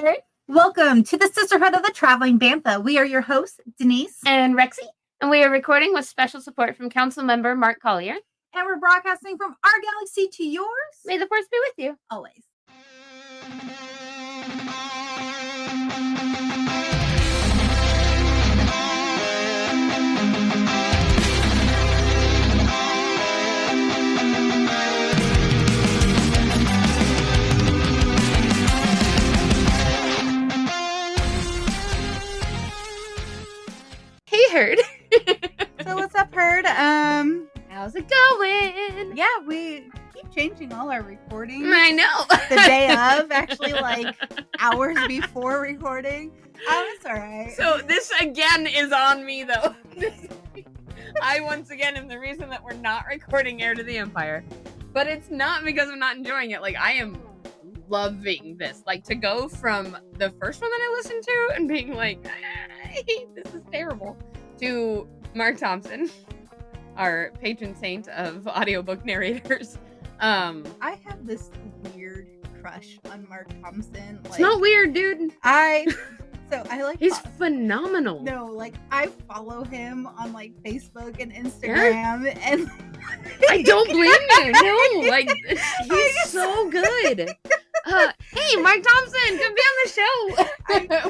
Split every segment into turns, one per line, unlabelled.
there! Welcome to the Sisterhood of the Traveling Bantha. We are your hosts, Denise
and Rexy, and we are recording with special support from Council Member Mark Collier.
And we're broadcasting from our galaxy to yours.
May the force be with you.
Always.
Hey, Herd.
So what's up, Herd?
How's it going?
Yeah, we keep changing all our recordings.
I know.
The day of, actually, like hours before recording. It's all right.
So this again is on me, though. I once again am the reason that we're not recording Heir to the Empire, but it's not because I'm not enjoying it. Like, I am loving this. Like, to go from the first one that I listened to and being like, I hate this is terrible, to Mark Thompson, our patron saint of audiobook narrators.
I have this weird crush on Mark Thompson.
It's not weird, dude.
He's
phenomenal.
No, like, I follow him on like Facebook and Instagram, and
I don't blame you. No, like, he's so good. Hey, Mark Thompson, come be on the show.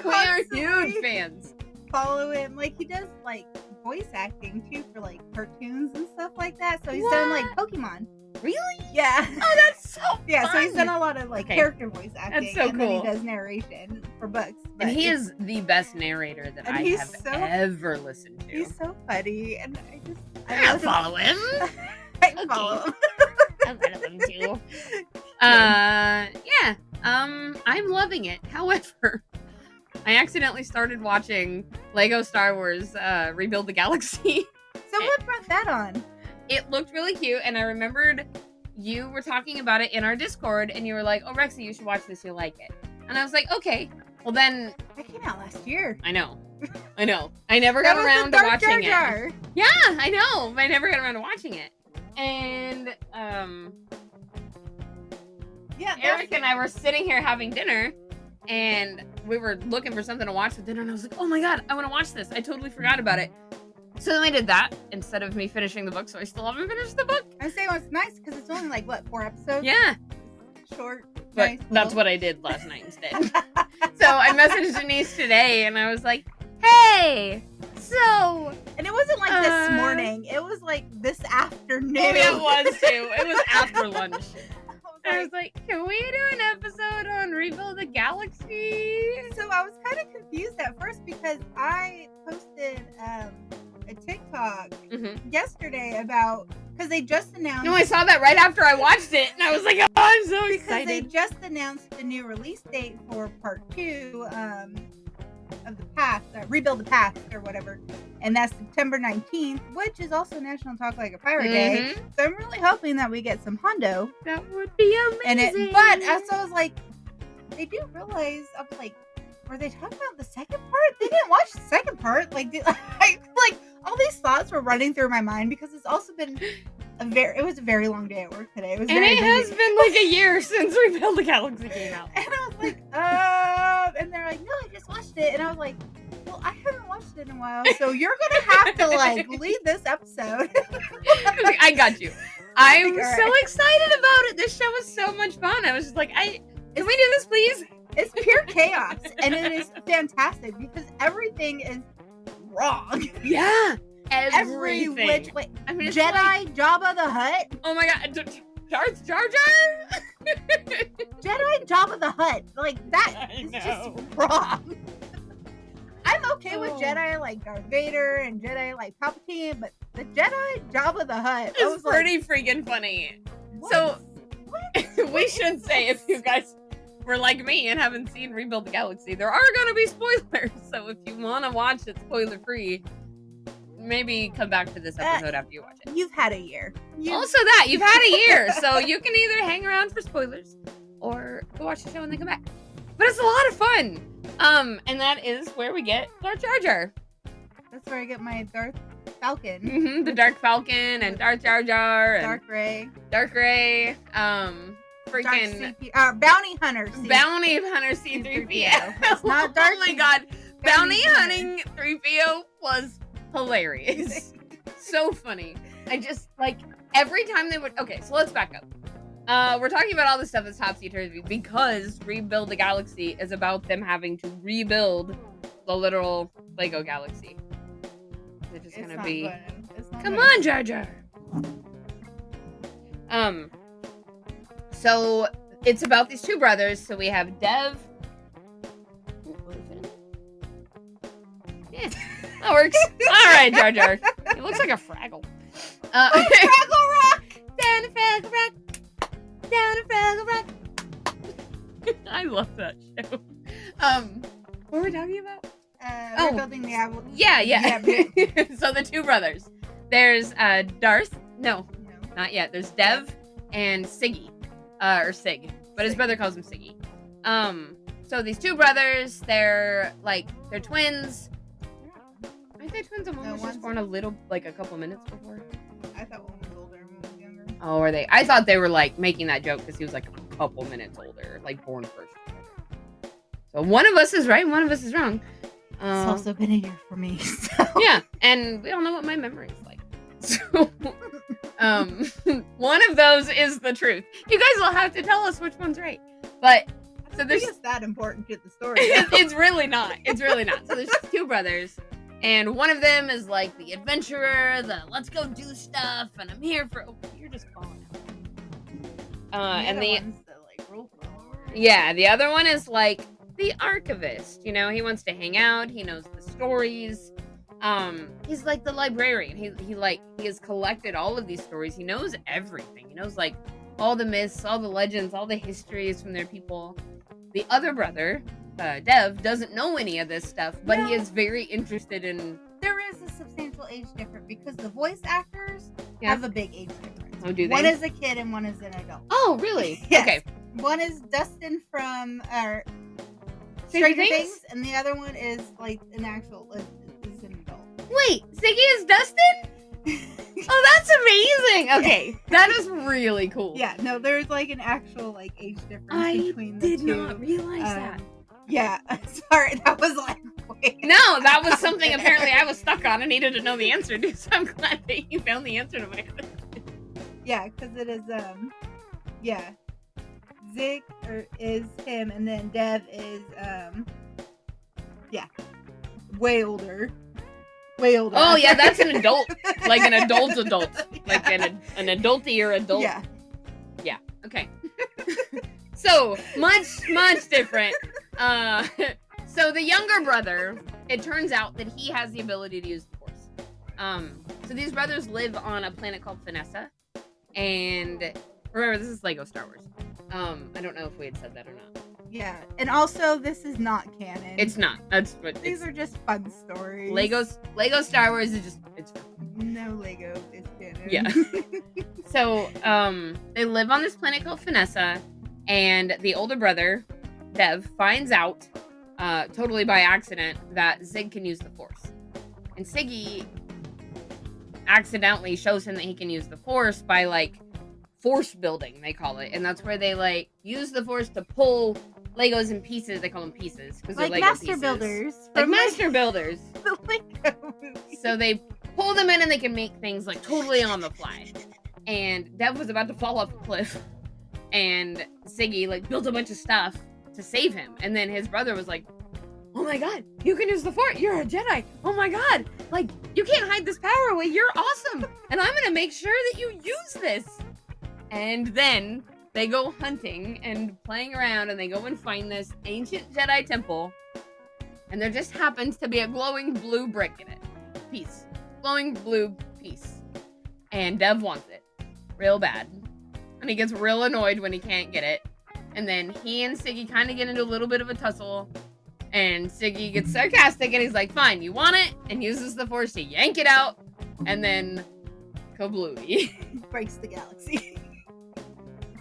We are huge fans.
Follow him. Like, he does like voice acting too for like cartoons and stuff like that. So he's done like Pokemon.
Really?
Yeah.
Oh, that's so fun.
Yeah, so he's done a lot of like character voice acting.
That's so
and
cool.
Then he does narration for books.
And he is the best narrator that I have ever listened to.
He's so funny, and
I'll follow him.
I follow him.
I'll follow him too. Yeah. I'm loving it. However, I accidentally started watching Lego Star Wars Rebuild the Galaxy.
So what brought that on?
It looked really cute, and I remembered you were talking about it in our Discord, and you were like, oh, Rexy, you should watch this, you'll like it. And I was like, okay. Well, then...
That came out last year.
I know. I never got around to watching it. Yeah, I know. I never got around to watching it. And,
yeah,
Eric and I were sitting here having dinner, and we were looking for something to watch for dinner, and I was like, oh my god, I want to watch this. I totally forgot about it. So then we did that instead of me finishing the book, so I still haven't finished the book.
I say it's nice because it's only like, what, 4 episodes?
Yeah.
Short.
But
nice,
that's what I did last night instead. So I messaged Denise today, and I was like, hey, so...
And it wasn't like this morning. It was like this afternoon.
It was too. It was after lunch. I was like, can we do an episode on Rebuild the Galaxy?
So I was kind of confused at first because I posted a TikTok yesterday about, because they just announced...
No, I saw that right after I watched it, and I was like, oh, I'm so excited.
Because they just announced the new release date for part 2 of the Path, Rebuild the Path, or whatever, and that's September 19th, which is also National Talk Like a Pirate Day. So I'm really hoping that we get some Hondo.
That would be amazing.
But as I was like, they do realize, I was like, were they talking about the second part? They didn't watch the second part. Like, like all these thoughts were running through my mind because it's also been it was a very long day at work today. It was
has been like a year since Rebuild the Galaxy came out.
And I was like, and they're like, no, I just watched it. And I was like, well, I haven't watched it in a while, so you're gonna have to like lead this episode.
I got you. I'm so excited about it. This show was so much fun. I was just like, can we do this, please?
It's pure chaos, and it is fantastic because everything is wrong.
Yeah,
every which way.
I mean,
Jedi like, Jabba the Hutt.
Oh my god, Darth Jar Jar.
Jedi Jabba the Hutt. Like that is just wrong. I'm okay with Jedi like Darth Vader and Jedi like Palpatine, but the Jedi Jabba the Hutt
is pretty freaking funny. What? So we should say, if you guys were like me and haven't seen Rebuild the Galaxy, there are going to be spoilers. So if you want to watch it spoiler free, maybe come back to this episode after you watch it.
You've had a year.
You've had a year, so you can either hang around for spoilers or go watch the show and then come back. But it's a lot of fun. And that is where we get Darth Jar Jar.
That's where I get my Darth Falcon.
The Dark Falcon and Darth Jar Jar and
Dark Ray.
Dark Ray. freaking
Bounty Hunter.
Bounty Hunter C-3PO.
It's not Dark.
Oh my god. Bounty hunting 3PO was hilarious. So funny. I just, like, every time they would... Okay, so let's back up. We're talking about all this stuff that's topsy-turvy because Rebuild the Galaxy is about them having to rebuild the literal Lego galaxy. They're just gonna be... Come on, Jar Jar! So, it's about these two brothers. So we have Dev... Yeah, that works. Alright, Jar Jar. It looks like a Fraggle.
Fraggle Rock!
Down a Fraggle Rock! Down a Fraggle Rock! I love that show. What were we talking about?
Rebuilding the apple.
Yeah. So the two brothers. There's Darth. No, not yet. There's Dev and Siggy. Or Sig. But his brother calls him Siggy. So these two brothers, they're twins. Aren't they twins? And one was just born a couple minutes before.
I thought one was older and one was younger.
Oh, are they? I thought they were making that joke because he was a couple minutes older, born first. So one of us is right, and one of us is wrong.
It's also been a year for me. So.
Yeah, and we all know what my memory is like. So, one of those is the truth. You guys will have to tell us which one's right. But so there's
it's that important to the story.
It's really not. It's really not. So there's two brothers. And one of them is the adventurer, the let's go do stuff, and I'm here for. Oh, you're just falling out. And the
one's the rule follower.
Yeah, the other one is the archivist. You know, he wants to hang out. He knows the stories. He's the librarian. He has collected all of these stories. He knows everything. He knows all the myths, all the legends, all the histories from their people. The other brother, Dev, doesn't know any of this stuff, but he is very interested in...
There is a substantial age difference because the voice actors have a big age difference.
Oh, do they?
One is a kid and one is an adult.
Oh, really?
Yes.
Okay.
One is Dustin from
Stranger
Things, and the other one is an actual is an adult.
Wait, Siggy is Dustin? Oh, that's amazing! Okay, that is really cool.
Yeah, no, there's an actual age difference between the two.
I did not realize that.
Yeah, sorry, that was wait.
No, that was something apparently I was stuck on and needed to know the answer to, so I'm glad that you found the answer to my question.
Yeah, because it is, Zig is him, and then Dev is, way older. Way older.
Oh, yeah, that's an adult. An adult. An adultier adult.
Yeah.
Yeah, okay. So, much different. So the younger brother, it turns out that he has the ability to use the Force. So these brothers live on a planet called Vanessa. And remember, this is Lego Star Wars. I don't know if we had said that or not.
Yeah, and also this is not canon.
It's not. That's what
these are just fun stories.
Lego Star Wars is just it's fun.
No Lego is canon.
Yeah. So, they live on this planet called Vanessa, and the older brother, Dev, finds out, totally by accident, that Zig can use the Force. And Siggy accidentally shows him that he can use the Force by, force building, they call it. And that's where they, use the Force to pull Legos in pieces. They call them pieces. Because they're Lego
Master
pieces.
Builders.
Master Builders.
The Lego movie.
So they pull them in and they can make things, totally on the fly. And Dev was about to fall off a cliff. And Siggy, built a bunch of stuff to save him. And then his brother was like, oh my god, you can use the Force. You're a Jedi. Oh my god. You can't hide this power away. You're awesome. And I'm going to make sure that you use this. And then they go hunting and playing around, and they go and find this ancient Jedi temple. And there just happens to be a glowing blue brick in it. Piece. Glowing blue piece. And Dev wants it. Real bad. And he gets real annoyed when he can't get it. And then he and Siggy kind of get into a little bit of a tussle. And Siggy gets sarcastic, and he's like, fine, you want it? And uses the Force to yank it out. And then, kablooey.
Breaks the galaxy.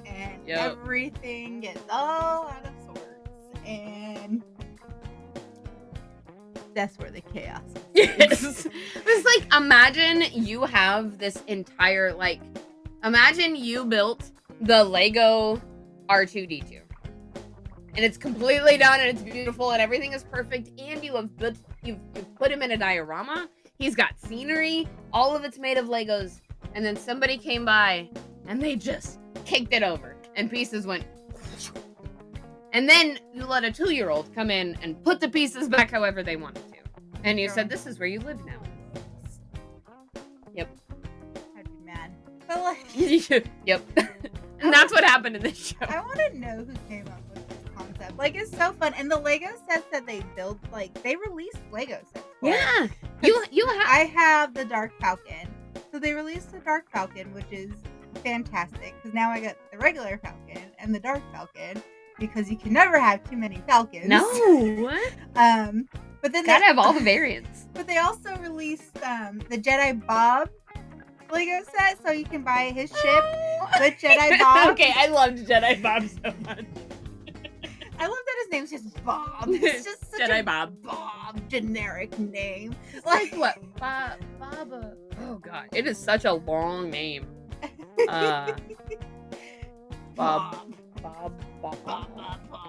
And everything gets all out of sorts. And that's where the chaos is.
Yes. It's imagine you have this entire, imagine you built the Lego R2-D2. And it's completely done, and it's beautiful, and everything is perfect, and you've put him in a diorama. He's got scenery. All of it's made of Legos. And then somebody came by, and they just kicked it over, and pieces went. And then you let a 2-year-old come in and put the pieces back however they wanted to. And you said, this is where you live now. Yep.
I'd be mad. But like,
yep. And that's what happened in this show.
I want to know who came up with this concept. Like, it's so fun. And the Lego sets that they built, like, they released Lego sets.
Yeah. You have.
I have the Dark Falcon. So they released the Dark Falcon, which is fantastic. Because now I got the regular Falcon and the Dark Falcon. Because you can never have too many Falcons.
No.
But then
gotta have all the variants.
But they also released the Jedi Bob Lego set, so you can buy his ship with Jedi Bob.
Okay, I loved Jedi Bob so much.
I love that his name's just Bob. It's just such
Jedi
a
Bob
generic name.
It's like what? Baba. Oh god, it is such a long name. Bob.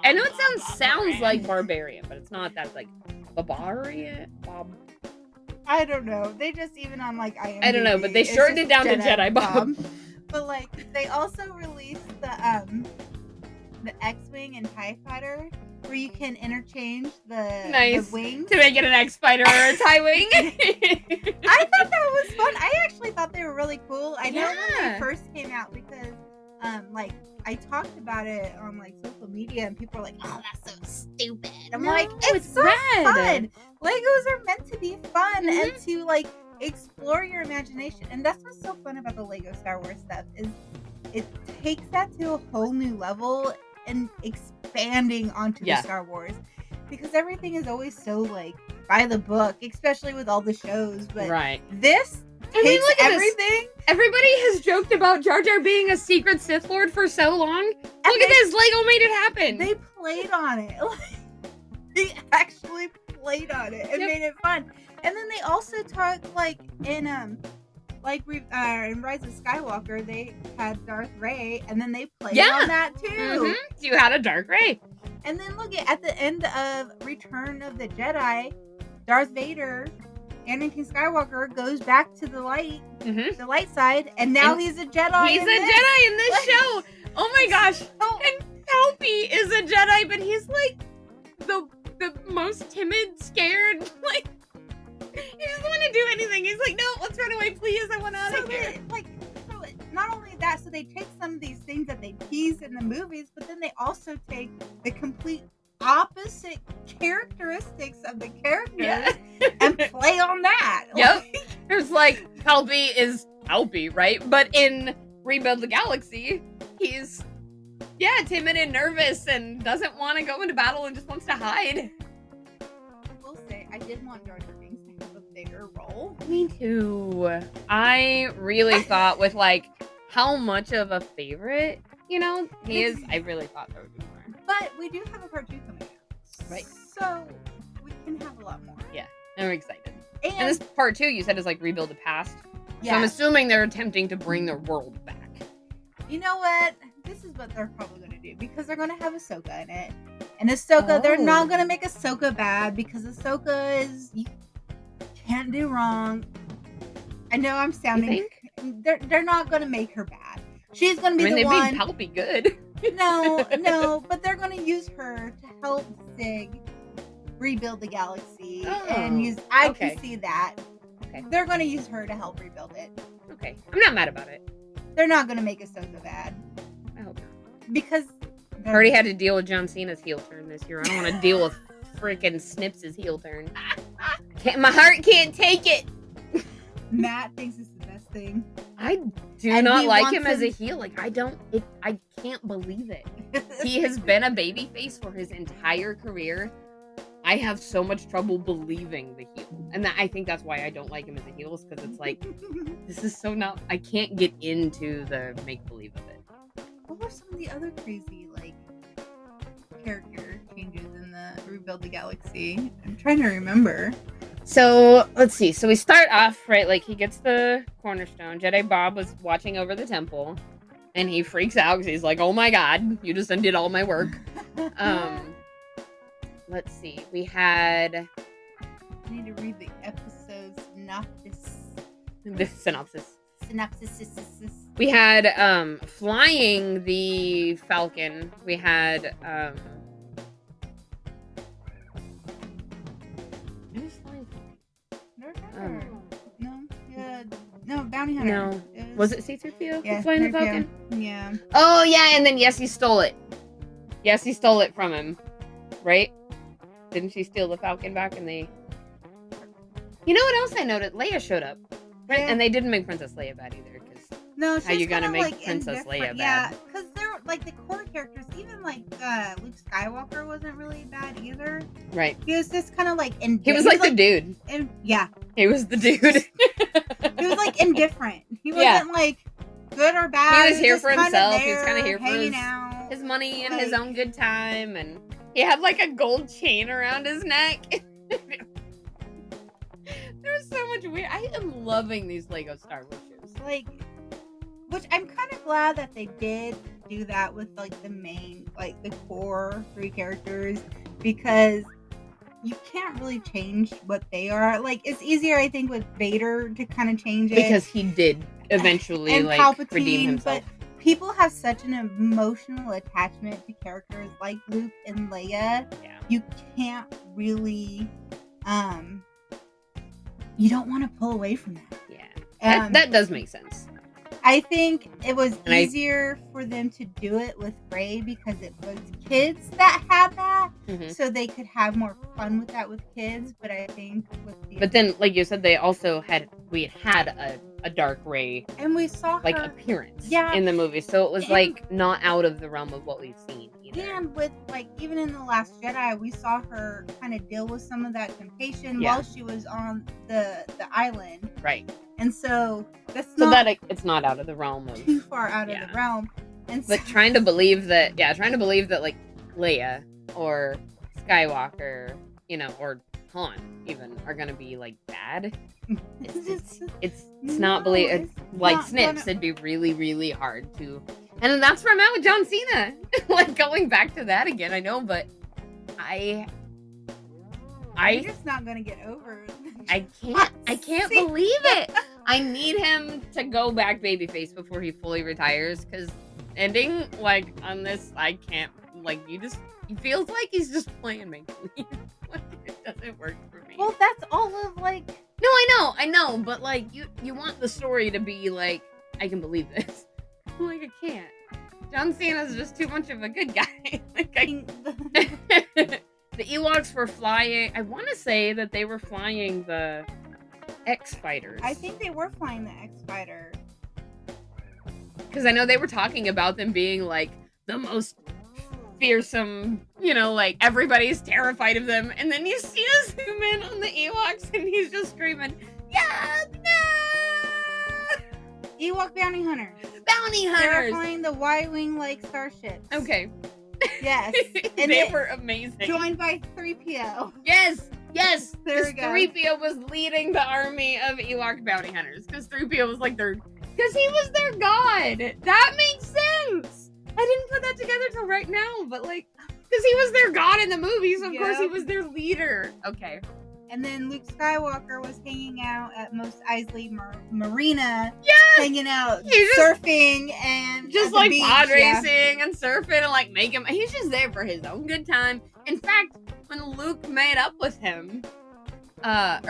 I know it sounds like barbarian, but it's not. That's like barbarian. Bob.
I don't know. They just even on like IMDb,
I don't know, but they shortened it down to Jedi Bob.
But like they also released the X-wing and TIE fighter where you can interchange the wings
to make it an X-fighter or a TIE wing.
I thought that was fun. I actually thought they were really cool. I know when they first came out because like I talked about it on like social media and people are like, oh, that's so stupid. I'm like, it's so fun. Legos are meant to be fun and to like explore your imagination. And that's what's so fun about the Lego Star Wars stuff is it takes that to a whole new level and expanding onto the Star Wars. Because everything is always so like by the book, especially with all the shows. But this takes everything.
This. Everybody has joked about Jar Jar being a secret Sith Lord for so long. Look at this, Lego made it happen.
They played on it. They actually played on it and made it fun. And then they also talked like in Rise of Skywalker, they had Darth Rey, and then they played on that too.
You had a Darth Rey.
And then look at the end of Return of the Jedi, Darth Vader, Anakin Skywalker goes back to the light side, and now he's a Jedi.
He's a Jedi in this show. Oh my gosh! And Palpy is a Jedi, but he's like the most timid, scared. Like he doesn't want to do anything. He's like, no, let's run away, please. I want out of here.
So not only that, so they take some of these things that they tease in the movies, but then they also take the complete opposite characteristics of the characters and play on that.
Yep. There's like Palpy is Palpy, right? But in Rebuild the Galaxy, he's timid and nervous and doesn't want to go into battle and just wants to hide.
I will say I did want Jar Jar Binks to have a bigger role.
Me too. I really thought with like how much of a favorite, he is. I really thought there would be more.
But we do have a part 2 coming out.
Right.
So we can have a lot more.
Yeah. I'm excited. And this part 2 you said is like rebuild the past.
Yeah.
So I'm assuming they're attempting to bring their world back.
You know what? This is what they're probably going to do because they're going to have Ahsoka in it. And Ahsoka, they're not going to make Ahsoka bad because Ahsoka is, you can't do wrong. I know I'm sounding, they're not going to make her bad. She's going to be the one.
They made Palpy good.
No, but they're going to use her to help Sig rebuild the galaxy and use. I can see that. Okay. They're going to use her to help rebuild it.
Okay, I'm not mad about it.
They're not going to make Ahsoka bad.
I hope not.
Because
I already had to deal with John Cena's heel turn this year. I don't want to deal with freaking Snips' heel turn. My heart can't take it.
Matt thinks it's the best thing.
I do not like him as a heel. Like, I can't believe it. He has been a babyface for his entire career. I have so much trouble believing the heel. And I think that's why I don't like him as a heel, is because it's like, this is so not, I can't get into the make-believe of it.
What were some of the other crazy, like, character changes in the Rebuild the Galaxy? I'm trying to remember.
So, let's see. So we start off, right, like, he gets the cornerstone. Jedi Bob was watching over the temple. And he freaks out because he's like, oh my god, you just undid all my work. Let's see. We had...
I need to read the episode synopsis.
The synopsis.
Synopsis.
We had flying the Falcon. We had who's flying?
No, yeah, no, Bounty Hunter.
No, was it C-3PO?
Yeah,
Flying the Falcon.
Yeah.
Oh yeah, and then he stole it. Yes, he stole it from him, right? Didn't she steal the Falcon back? And they... You know what else I noted? Leia showed up, right?
Yeah.
And they didn't make Princess Leia bad either.
No,
How you gonna make
like
Princess Leia bad?
Yeah, because they're like the core characters. Even like Luke Skywalker wasn't really bad either.
Right.
He was just kind of like
He was like the dude.
Yeah.
He was the dude.
He was like indifferent. He wasn't like good or bad.
He was here for himself.
He
was kind of here for his money and his own good time, and he had like a gold chain around his neck. There's so much weird. I am loving these Lego Star Wars shows.
Like, which I'm kind of glad that they did do that with like the main, like the core 3 characters, because you can't really change what they are. Like, it's easier, I think, with Vader to kind of change it
because he did eventually
and
like
Palpatine,
redeem himself.
But people have such an emotional attachment to characters like Luke and Leia.
Yeah.
You can't really, you don't want to pull away from that.
Yeah, that does make sense.
I think it was easier for them to do it with Rey because it was kids that had that, so they could have more fun with that with kids. But I think with
but then, like you said, they also had a dark Rey,
and we saw
like
her,
appearance in the movie, so it was like not out of the realm of what we've seen either.
And with like even in The Last Jedi, we saw her kind of deal with some of that temptation while she was on the island,
right?
And so that's
it's not out of the realm of
too far out of the realm. And
but trying to believe that like Leia or Skywalker, or Han even are gonna be like bad. It's not Snips. It'd be really, really hard to, and that's where I'm at with John Cena. Like going back to that again, I know, but
I'm just not gonna get over.
I can't believe it. I need him to go back babyface before he fully retires, because ending like on this, I can't. Like he feels like he's just playing make-believe. Like it doesn't work for me.
Well, that's all of like.
No, I know, but like you want the story to be like, I can believe this. Like I can't. John Cena's just too much of a good guy. The Ewoks were flying. I want to say that they were flying the X-Fighters.
I think they were flying the X-Fighter.
Because I know they were talking about them being like the most fearsome, like everybody's terrified of them. And then you see us zoom in on the Ewoks and he's just screaming, yeah, no!
Ewok bounty hunters.
Bounty hunters!
They were flying the Y-Wing like starships.
Okay.
Yes.
And they were amazing.
Joined by 3PO.
Yes.
There we go.
3PO was leading the army of Ewok bounty hunters. Because 3PO was like because he was their god. That makes sense. I didn't put that together till right now, but like, because he was their god in the movies, of course he was their leader. Okay.
And then Luke Skywalker was hanging out at Mos Eisley Marina.
Yes!
Hanging out, surfing, and
just like pod racing and surfing and like he's just there for his own good time. In fact, when Luke made up with him, who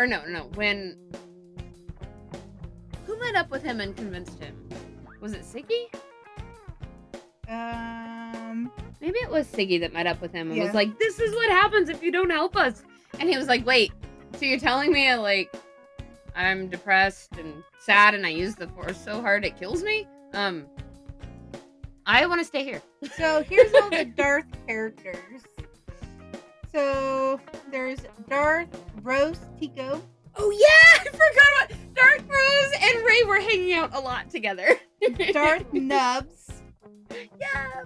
made up with him and convinced him? Was it Siggy? Maybe it was Siggy that met up with him and was like, this is what happens if you don't help us. And he was like, wait, so you're telling me I'm depressed and sad and I use the Force so hard it kills me? I want to stay here. So
here's all the Darth characters. So there's Darth Rose Tico.
Oh yeah, I forgot about Darth Rose and Rey were hanging out a lot together.
Darth Nubs.
Yeah.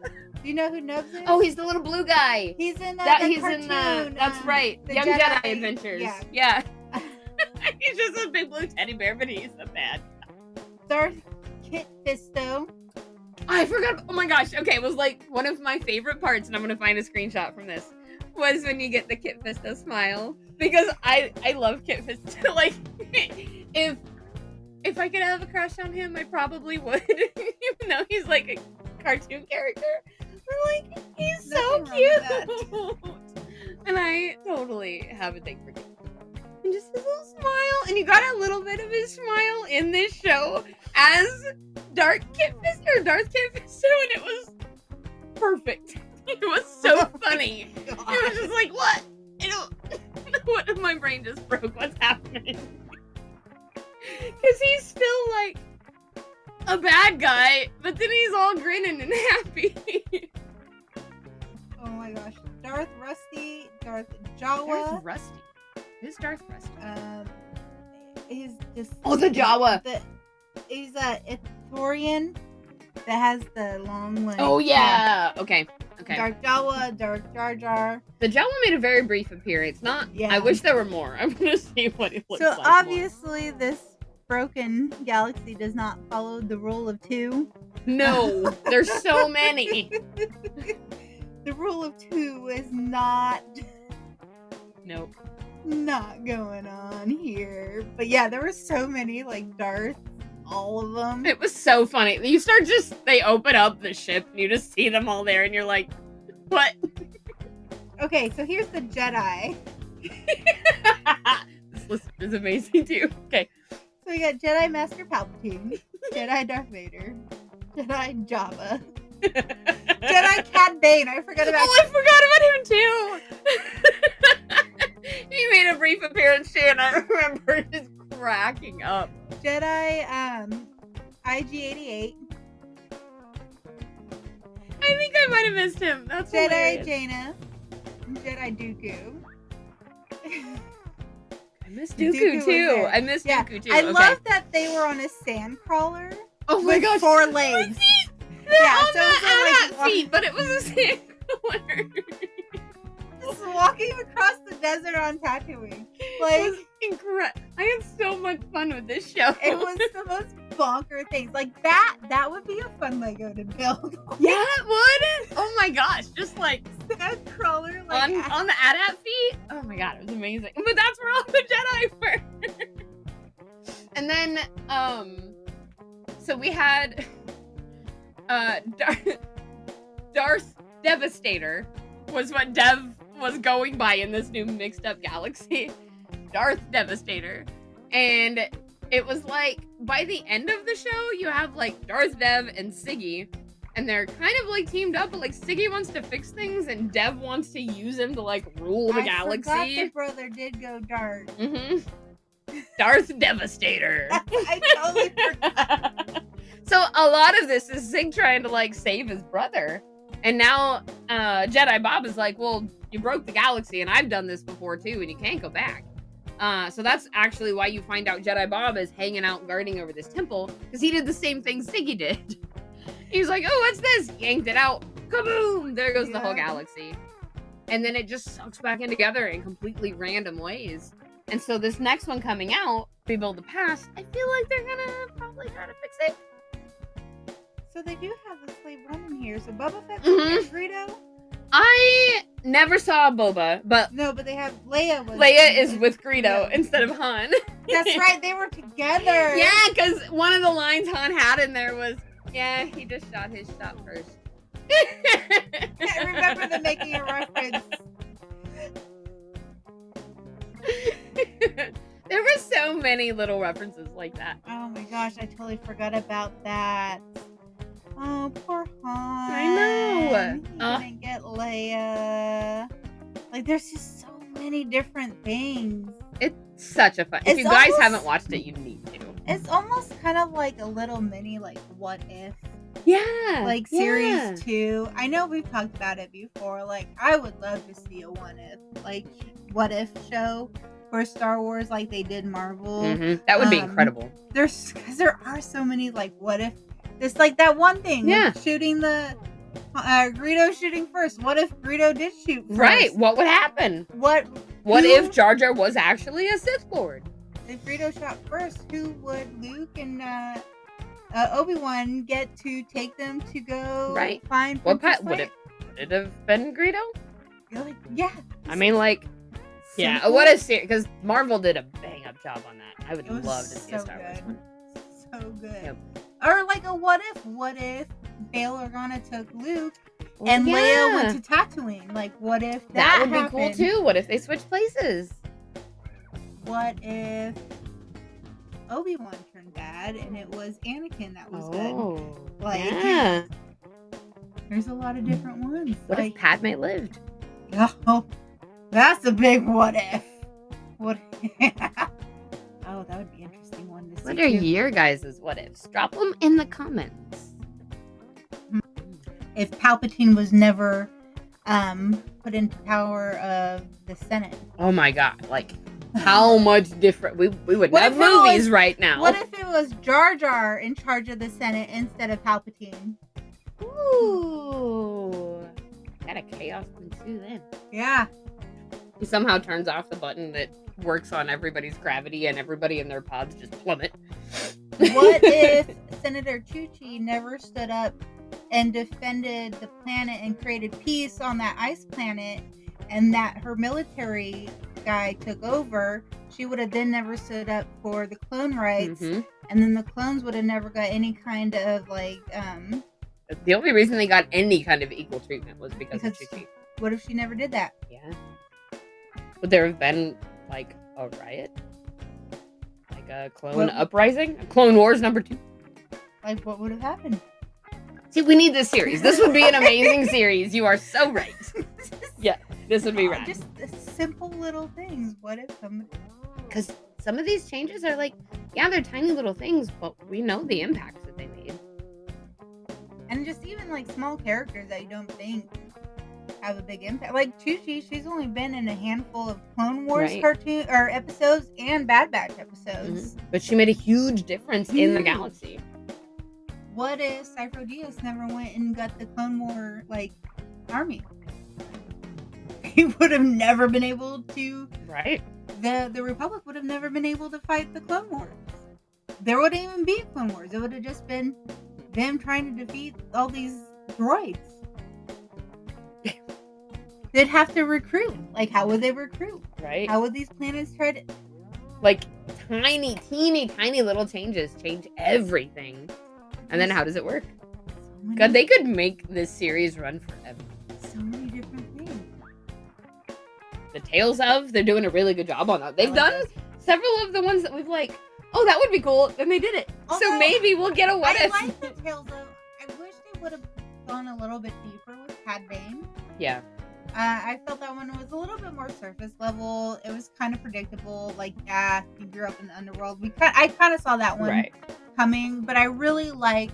Do you know who Nubs is?
Oh, he's the little blue guy.
He's in
cartoon. That's right.
The
Young Jedi Adventures. Yeah. He's just a big blue teddy bear, but he's a bad guy.
Darth Kit Fisto.
I forgot. Oh my gosh. Okay, it was like one of my favorite parts, and I'm gonna find a screenshot from this. Was when you get the Kit Fisto smile, because I love Kit Fisto. Like, if I could have a crush on him, I probably would, even though he's like a cartoon character. But like, he's so cute, and I totally have a thing for Kit. And just his little smile, and you got a little bit of his smile in this show as Darth Kit Fisto, and it was perfect. It was so funny. It was just like, what? I don't. What? My brain just broke. What's happening? Because he's still like a bad guy, but then he's all grinning and happy.
Oh my gosh, Darth Rusty, Darth Jawa.
Darth Rusty. Who's Darth Rusty?
He's just
the Jawa.
He's a Ithorian that has the long legs.
Oh yeah. Okay.
Darth Jawa, Darth Jar Jar.
The Jawa made a very brief appearance. I wish there were more. I'm gonna see what he looks like.
So obviously this broken galaxy does not follow the rule of 2.
No, there's so many.
The rule of 2 is not.
Nope.
Not going on here. But yeah, there were so many like Darth, all of them.
It was so funny. They open up the ship and you just see them all there and you're like, what?
Okay, so here's the Jedi.
This list is amazing too. Okay.
So we got Jedi Master Palpatine, Jedi Darth Vader, Jedi Jabba, Jedi Cad Bane. I forgot about
I forgot about him too. He made a brief appearance too, and I remember just cracking up.
Jedi IG-88.
I think I might have missed him. That's
Jedi
hilarious.
Jaina. Jedi Dooku.
I missed Dooku too. I missed Dooku too.
I love that they were on a sand crawler.
Oh my gosh.
4 legs.
Yeah,
so it was like
feet, but it was a sand crawler.
Just walking across the desert on Tatooine. Like,
incredible. I had so much fun with this show.
It was the most bonker things. Like that would be a fun Lego to build.
Yeah, it would. Oh my gosh, just like
sand crawler, like
on the AT-AT feet. Oh my god, it was amazing. But that's where all the Jedi were. And then, so we had Darth Devastator was what Dev was going by in this new mixed up galaxy. Darth Devastator. And it was like, by the end of the show, you have like Darth Dev and Siggy. And they're kind of like teamed up, but like Siggy wants to fix things and Dev wants to use him to like rule the galaxy.
I forgot the brother did go dark.
Mm-hmm. Darth Devastator.
I totally forgot.
So a lot of this is Sig trying to like save his brother. And now Jedi Bob is like, well, you broke the galaxy and I've done this before too and you can't go back. So that's actually why you find out Jedi Bob is hanging out guarding over this temple, because he did the same thing Siggy did. He's like, oh, what's this? Yanked it out. Kaboom! There goes the whole galaxy. And then it just sucks back in together in completely random ways. And so this next one coming out, Rebuild the Past, I feel like they're gonna probably try to fix it.
So they do have the Slave One in here. So Boba Fett
Mhm.
Greedo.
I never saw Boba, but
No, but they have Leia.
Leia is with Greedo instead of Han.
That's right. They were together.
Yeah, because one of the lines Han had in there was, yeah, he just shot his shot first.
I remember them making a reference.
There were so many little references like that.
Oh my gosh, I totally forgot about that. Oh, poor Han.
I know.
He didn't get Leia. Like, there's just so many different things.
It's such a fun. If
It's
you guys
almost-
haven't watched it, you need to.
It's almost kind of like a little mini, like, what if?
Yeah.
Like,
yeah.
series 2. I know we've talked about it before. Like, I would love to see a what if show for Star Wars like they did Marvel.
Mhm. That would be incredible.
Because there are so many, like, what if. It's like that one thing.
Yeah.
With shooting the. Greedo shooting first. What if Greedo did shoot first?
Right. What would happen? What
Who-
if Jar Jar was actually a Sith Lord?
If Greedo shot first, who would Luke and Obi-Wan get to take them to go
Right.
find
What
Princess
would
Leia.
it have been Greedo?
You're like, yeah.
I mean, like, yeah,
simple.
what a series, because Marvel did a bang-up job on that. I would
It was
love to see a
so
Star Wars
good.
one.
So good.
Yep.
Or like a what if Bail Organa took Luke
Oh,
and
yeah.
Leia went to Tatooine? Like, what if
That would
happened?
be cool, too. What if they switched places?
What if Obi-Wan turned bad and it was Anakin that was good? Like,
yeah.
There's a lot of different ones.
What
like,
if Padme lived?
Oh, that's a big what if. What? Oh, that would be an interesting one to see.
What are
too.
your guys' what ifs? Drop them in the comments.
If Palpatine was never put into power of the Senate?
Oh my god, like, how much different? We would
What
have
if it was-
movies right now.
What if it was Jar Jar in charge of the Senate instead of Palpatine?
Ooh. Got a chaos ensue then.
Yeah.
He somehow turns off the button that works on everybody's gravity and everybody in their pods just plummet.
What if Senator Chuchi never stood up and defended the planet and created peace on that ice planet, and that her military guy took over? She would have then never stood up for the clone rights,
Mhm.
and then the clones would have never got any kind of like
The only reason they got any kind of equal treatment was because of
Because-
Chichi.
what if she never did that?
Yeah. Would there have been, like, a riot? Like a clone
Well-
uprising? Clone Wars #2?
Like, what would have happened?
See, we need this series. This would be an amazing series. You are so right. Yeah, this would be rad.
Just the simple little things. What if somebody...
Because some of these changes are like, yeah, they're tiny little things, but we know the impacts that they made.
And just even like small characters that you don't think have a big impact. Like Chuchi, she's only been in a handful of Clone Wars
Right.
cartoon or episodes and Bad Batch episodes.
But she made a huge difference in the
Huge.
galaxy.
What if Cypher Diaz never went and got the Clone War like army? He would have never been able to.
Right?
The Republic would have never been able to fight the Clone Wars. There wouldn't even be a Clone Wars. It would have just been them trying to defeat all these droids. They'd have to recruit. Like, how would they recruit?
Right?
How would these planets try to...
Like, teeny tiny little changes change everything. And then how does it work?
So many,
God, they could make this series run forever.
so many different things.
The Tales of, they're doing a really good job on that. They've
like
done
this.
several of the ones that we've like, oh, that would be cool. Then they did it. So
Although,
maybe we'll get a what
I
if.
like the Tales of... I wish they would have gone a little bit deeper with Cad Bane.
Yeah.
I felt that one was a little bit more surface level. It was kind of predictable. Like, yeah, he grew up in the underworld. I kind of saw that one
Right.
coming, but I really like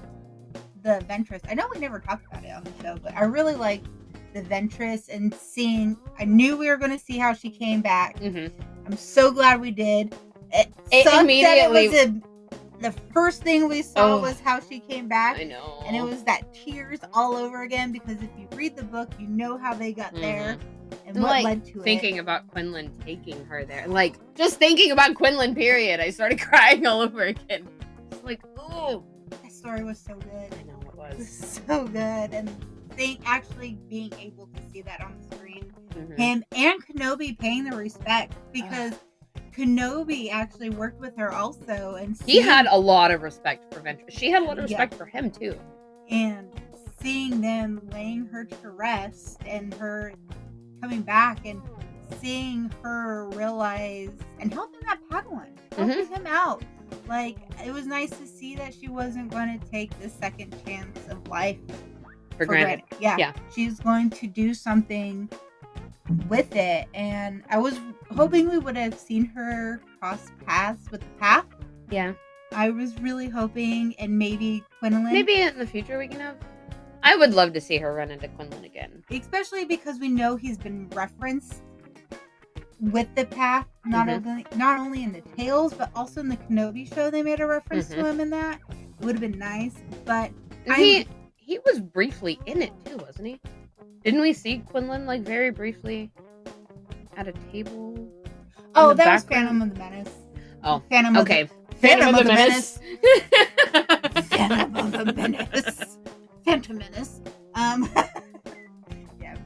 the Ventress. I know we never talked about it on the show, but I really like the Ventress and seeing. I knew we were going to see how she came back.
Mm-hmm.
I'm so glad we did. It
It
sucked
immediately-
that it was the first thing we saw
Oh.
was how she came back.
I know.
And it was that tears all over again, because if you read the book, you know how they got there and what
like,
led to
thinking about Quinlan taking her there. Like, just thinking about Quinlan, period. I started crying all over again. It's like, oh.
it. That story was so good.
I know it
It
was.
was so good. And actually being able to see that on the screen.
Mhm.
Him and Kenobi paying the respect, because Kenobi actually worked with her also. And
He had a lot of respect for Ventress. She had a lot of
Yeah.
respect for him, too.
And seeing them laying her to rest and her coming back and seeing her realize and helping that Padawan, helping him out. Like, it was nice to see that she wasn't going to take the second chance of life
For granted.
Yeah.
Yeah.
She's going to do something with it. And I was hoping we would have seen her cross paths with Path.
Yeah.
I was really hoping, and maybe Quinlan.
Maybe in the future we can have. I would love to see her run into Quinlan again.
Especially because we know he's been referenced with the Path, not only in the Tales, but also in the Kenobi show. They made a reference to him in that. It would have been nice, but
He was briefly in it too, wasn't he? Didn't we see Quinlan like very briefly at a table?
oh,
the
that was
background?
Phantom of the Menace.
Oh,
Phantom.
okay.
Phantom of the Menace. Phantom of the Menace. Phantom Menace. Yeah.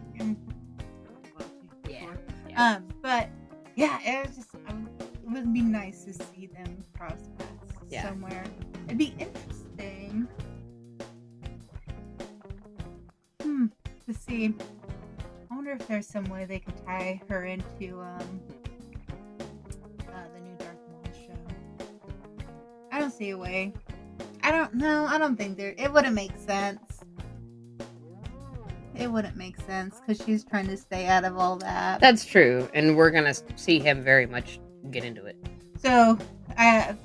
Yeah.
But yeah, it was just it would be nice to see them cross paths somewhere. It'd be interesting. To see. I wonder if there's some way they could tie her into the new Dark Maul show. I don't see a way. I don't know. I don't think it wouldn't make sense. It wouldn't make sense because she's trying to stay out of all that.
That's true, and we're gonna see him very much get into it.
So,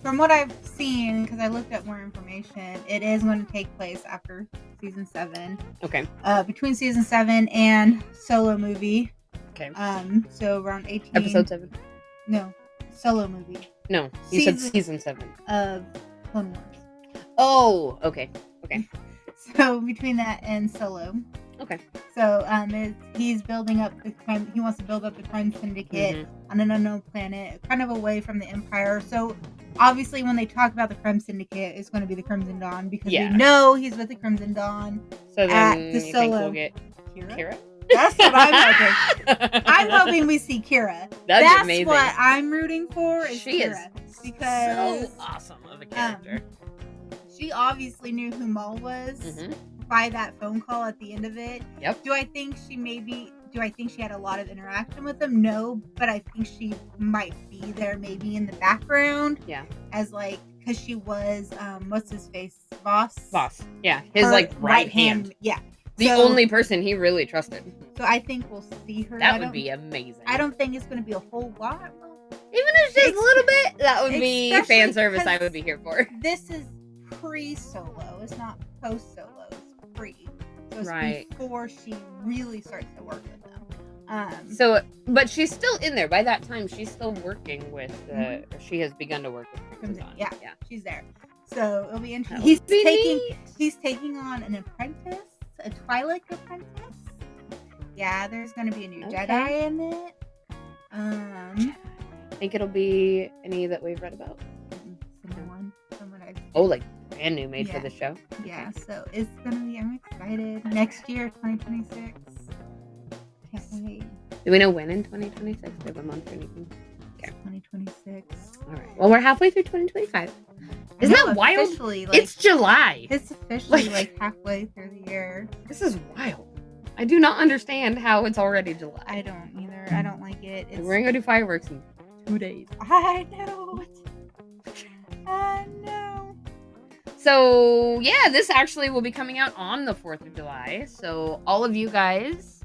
from what I've seen, because I looked up more information, it is going to take place after season 7.
Okay.
Between season 7 and Solo movie.
Okay.
So around 18.
Episode 7.
No, Solo movie.
No, you said season 7
of Clone Wars.
Oh, okay.
So between that and Solo.
Okay.
So he's building up the crime. He wants to build up the crime syndicate on an unknown planet, kind of away from the Empire. So obviously, when they talk about the crime syndicate, it's going to be the Crimson Dawn because we know he's with the Crimson Dawn.
So then you think we'll get Kira?
That's what I'm hoping. I'm hoping we see Kira. That's
amazing.
what I'm rooting for.
She
Kira,
is
because
so awesome of a character.
She obviously knew who Maul was. By that phone call at the end of it.
Yep.
Do I think she had a lot of interaction with them? No, but I think she might be there maybe in the background.
Yeah.
As because she was, what's his face? Voss.
Yeah. His right hand.
Yeah.
The only person he really trusted.
So I think we'll see her.
That would be amazing.
I don't think it's going to be a whole lot.
Even if just a little bit, that would be fan service I would be here for.
This is pre-Solo. It's not post-Solo. So it's before she really starts to work with them.
But she's still in there. By that time, she's still working with. She has begun to work with Crimson.
Yeah, she's there. So it'll be interesting. He's taking on an apprentice, a Twilight apprentice. Yeah, there's going to be a new Jedi in it.
Think it'll be any that we've read about. Brand new made for the show.
Yeah, so it's gonna be. I'm excited. Next year, 2026. Can't wait.
Do we know when in 2026? Do we have a month or anything?
Okay. 2026.
All right. Well, we're halfway through 2025. Isn't that wild? It's July.
It's officially halfway through the year.
This is wild. I do not understand how it's already July.
I don't either. I don't like it.
We're gonna go do fireworks in 2 days.
I know. I know.
So, yeah, this actually will be coming out on the 4th of July. So, all of you guys,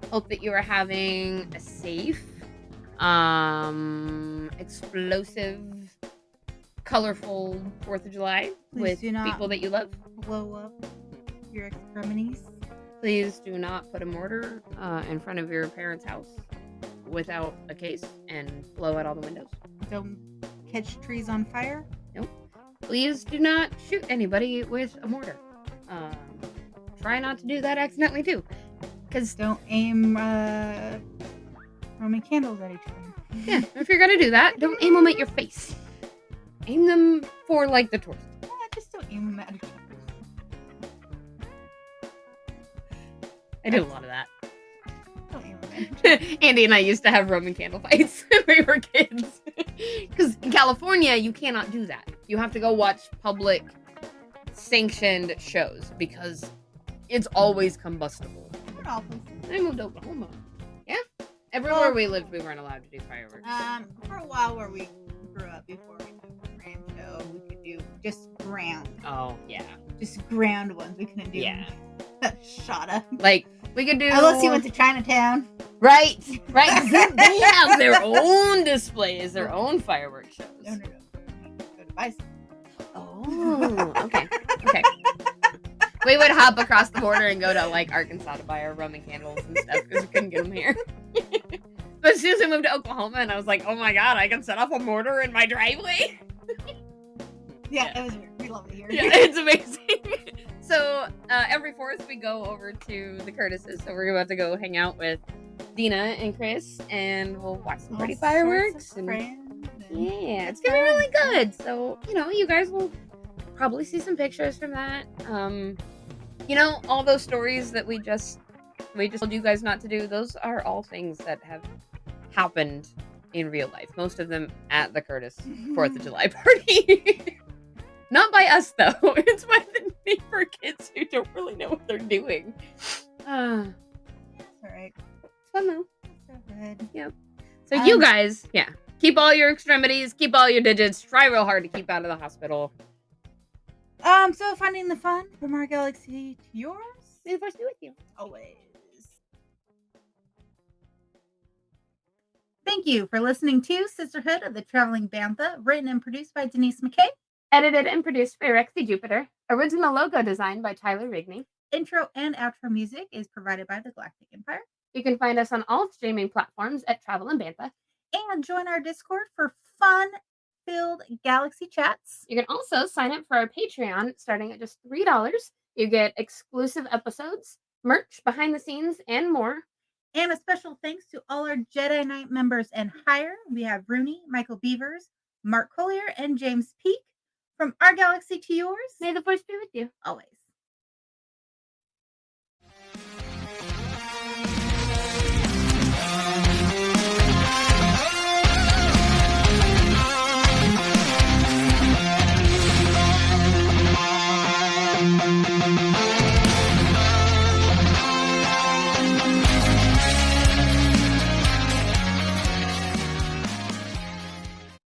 hope that you are having a safe, explosive, colorful 4th of July with people that you love.
Blow up your extremities.
Please do not put a mortar in front of your parents' house without a case and blow out all the windows.
Don't catch trees on fire.
Nope. Please do not shoot anybody with a mortar. Try not to do that accidentally too. Because
don't aim Roman candles at each other.
Yeah, if you're gonna do that, don't aim them at your face. Aim them for the torso.
Yeah, just don't aim them at each other.
I did a lot of that.
Don't aim them at each other.
Andy and I used to have Roman candle fights when we were kids. Because in California, you cannot do that. You have to go watch public sanctioned shows because it's always combustible.
Not all places.
I moved to Oklahoma. Yeah. Everywhere we lived, we weren't allowed to do fireworks.
For a while where we grew up before we moved to Rancho, we could do just ground.
Oh, yeah.
Just ground ones. We couldn't do shot up.
We could do...
Unless you went to Chinatown.
Right. They have their own displays, their own fireworks shows.
No. Go to Bison.
Oh, okay. We would hop across the border and go to Arkansas to buy our Roman candles and stuff because we couldn't get them here. But as soon as I moved to Oklahoma, and I was like, oh my god, I can set off a mortar in my driveway.
Yeah, it was weird. We love it here.
Yeah, it's amazing. So every 4th we go over to the Curtises. So we're about to go hang out with Dina and Chris, and we'll watch some pretty fireworks.
Yeah,
it's gonna be really good. So you guys will probably see some pictures from that. All those stories that we just told you guys not to do, those are all things that have happened in real life. Most of them at the Curtis 4th of July party. Not by us, though. It's by the neighbor kids who don't really know what they're doing.
That's all right.
It's fun, though.
So good.
Yep. So you guys, keep all your extremities, keep all your digits, try real hard to keep out of the hospital.
So finding the fun from our galaxy to yours.
May the force be with you.
Always. Thank you for listening to Sisterhood of the Traveling Bantha, written and produced by Denise McKay.
Edited and produced by Rexy Jupiter. Original logo design by Tyler Rigney.
Intro and outro music is provided by the Galactic Empire.
You can find us on all streaming platforms at Travel and Bantha.
And join our Discord for fun-filled galaxy chats.
You can also sign up for our Patreon starting at just $3. You get exclusive episodes, merch, behind the scenes, and more.
And a special thanks to all our Jedi Knight members and higher. We have Rooney, Michael Beavers, Mark Collier, and James Peake. From our galaxy to yours.
May the force be with you.
Always.